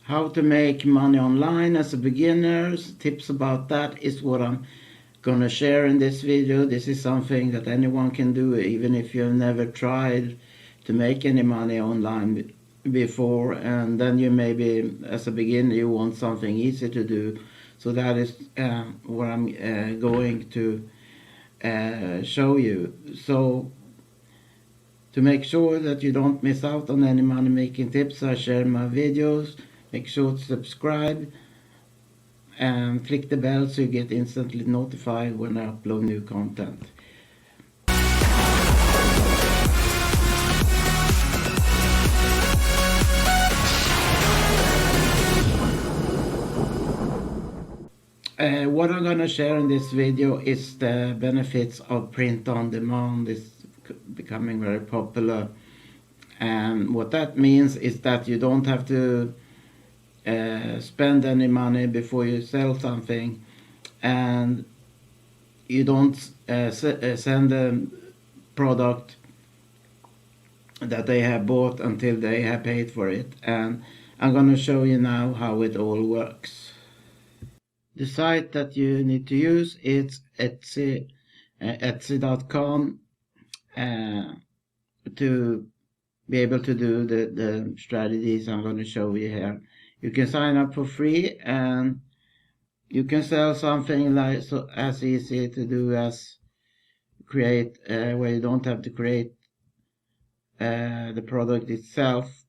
how to make money online as a beginner. Tips about that is what I'm gonna share in this video. This is something that anyone can do, even if you've never tried to make any money online before, and then you maybe as a beginner you want something easy to do. So that is what I'm going to show you. So to make sure that you don't miss out on any money making tips, I share my videos. Make sure to subscribe and click the bell so you get instantly notified when I upload new content. What I'm going to share in this video is the benefits of print on demand. It's becoming very popular, and what that means is that you don't have to spend any money before you sell something, and you don't send a product that they have bought until they have paid for it. And I'm going to show you now how it all works. The site that you need to use is Etsy, Etsy.com, to be able to do the strategies I'm going to show you here. You can sign up for free, and you can sell something like as easy to do as create where you don't have to create the product itself,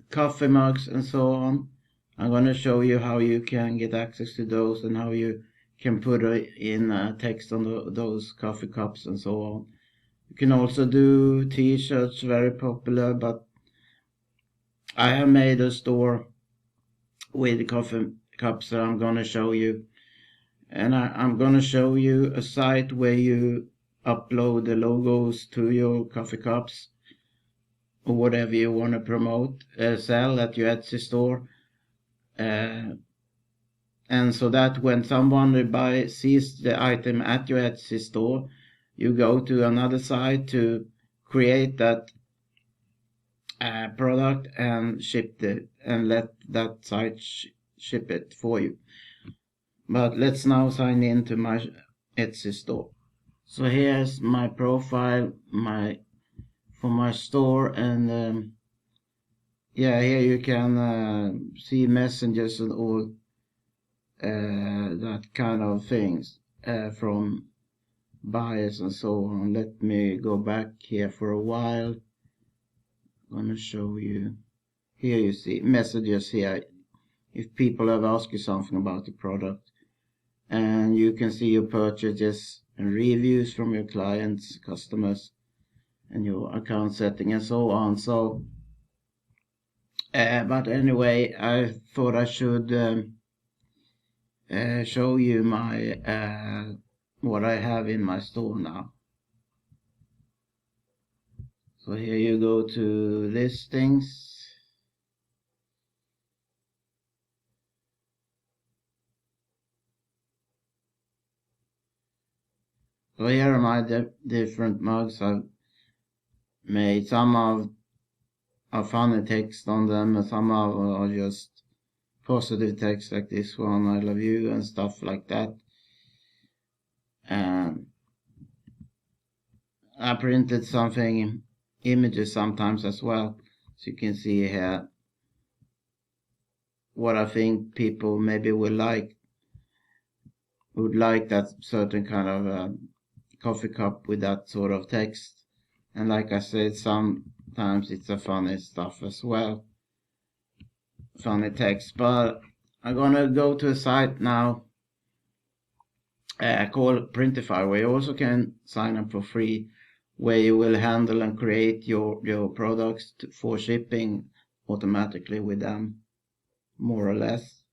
coffee mugs and so on. I'm going to show you how you can get access to those and how you can put in text on those coffee cups and so on. You can also do t-shirts, very popular, but I have made a store with coffee cups that I'm going to show you. And I'm going to show you a site where you upload the logos to your coffee cups or whatever you want to promote, sell at your Etsy store. And so that when someone sees the item at your Etsy store, you go to another site to create that product and ship it, and let that site ship it for you. But let's now sign into my Etsy store. So here's my profile for my store, and yeah, here you can see messages and all that kind of things from buyers and so on. Let me go back here for a while. I'm gonna show you. Here you see messages here if people have asked you something about the product, and you can see your purchases and reviews from your clients, customers, and your account setting and so on. So but anyway, I thought I should show you my what I have in my store now. So here you go to listings. So here are my different mugs I've made. Some are funny text on them, and some are just positive text like this one, I love you, and stuff like that. And I printed something, images sometimes as well, so you can see here what I think people maybe would like that certain kind of coffee cup with that sort of text. And like I said, sometimes it's a funny stuff as well, funny text. But I'm gonna go to a site now called Printify, where you also can sign up for free, where you will handle and create your products for shipping automatically with them, more or less.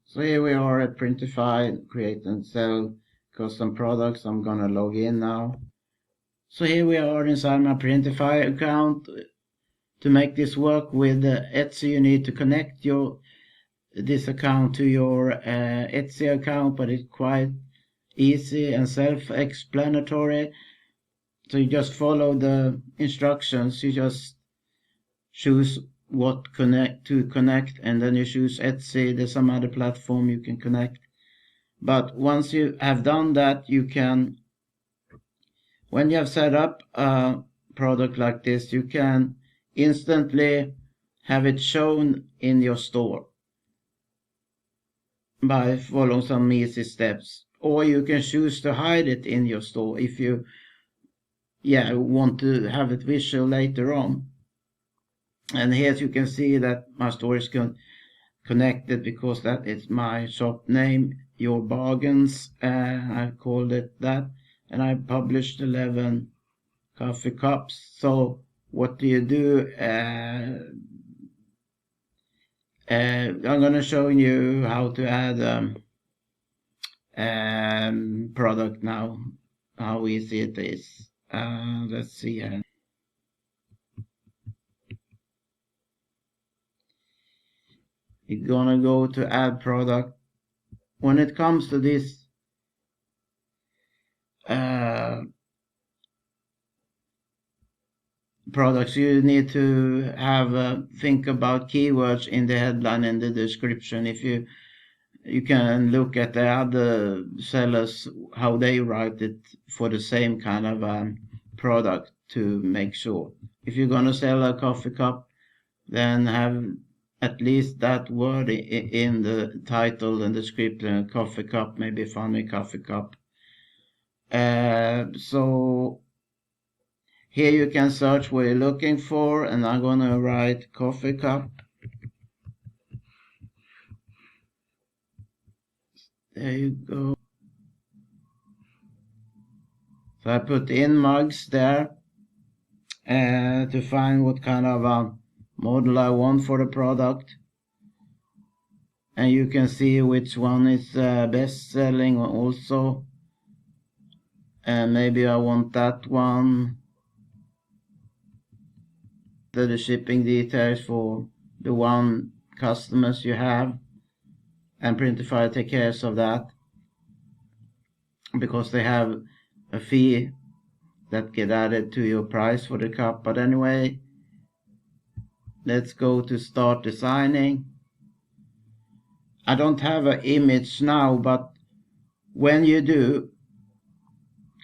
So here we are at Printify, create and sell custom products. I'm gonna log in now. So here we are inside my Printify account. To make this work with Etsy, you need to connect this account to your Etsy account, but it's quite easy and self-explanatory. So you just follow the instructions. You just choose what connect, and then you choose Etsy. There's some other platform you can connect. But once you have done that, you can, when you have set up a product like this, you can instantly have it shown in your store by following some easy steps. Or you can choose to hide it in your store if you want to have it visual later on. And here you can see that my store is connected because that is my shop name, Your Bargains. I called it that, and I published 11 coffee cups. So what do you do? I'm going to show you how to add product now, how easy it is. Let's see here. You're gonna go to add product. When it comes to this products, you need to have think about keywords in the headline and the description. If you can look at the other sellers, how they write it for the same kind of product to make sure. If you're gonna sell a coffee cup, then have at least that word in the title and description. Coffee cup, maybe funny coffee cup. So here you can search what you're looking for, and I'm gonna write coffee cup. There you go. So I put in mugs there to find what kind of model I want for the product, and you can see which one is best selling also, and maybe I want that one. The shipping details for the one customers you have, and Printify take care of that because they have a fee that get added to your price for the cup. But anyway, let's go to start designing. I don't have an image now, but when you do,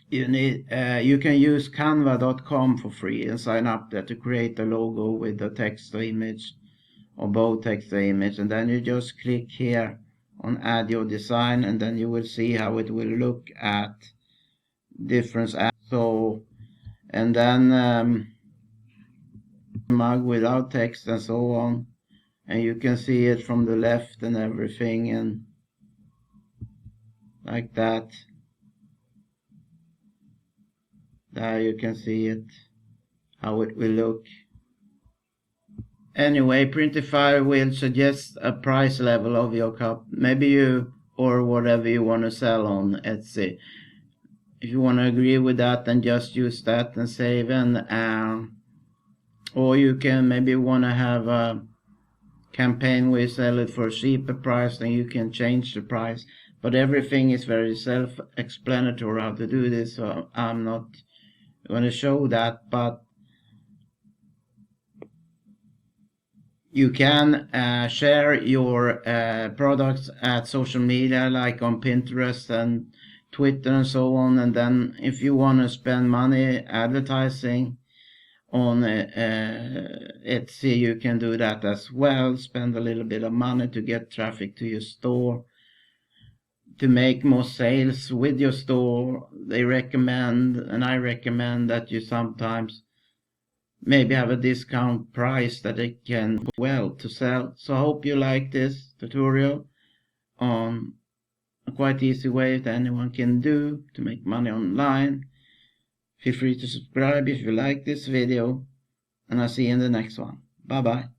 you need you can use canva.com for free and sign up there to create a logo with the text or image, or both text or image, and then you just click here on add your design, and then you will see how it will look at different apps. So, and then mug without text and so on, and you can see it from the left and everything, and like that. There you can see it, how it will look. Anyway, Printify will suggest a price level of your cup, maybe you, or whatever you want to sell on Etsy. If you want to agree with that, then just use that and save. And or you can maybe want to have a campaign where you sell it for a cheaper price, then you can change the price. But everything is very self-explanatory how to do this, so I'm not going to show that. But you can share your products at social media, like on Pinterest and Twitter and so on. And then if you want to spend money advertising on Etsy, you can do that as well. Spend a little bit of money to get traffic to your store, to make more sales with your store. They recommend, and I recommend, that you sometimes maybe have a discount price that it can well to sell. So I hope you like this tutorial on a quite easy way that anyone can do to make money online. Feel free to subscribe if you like this video, and I'll see you in the next one. Bye bye.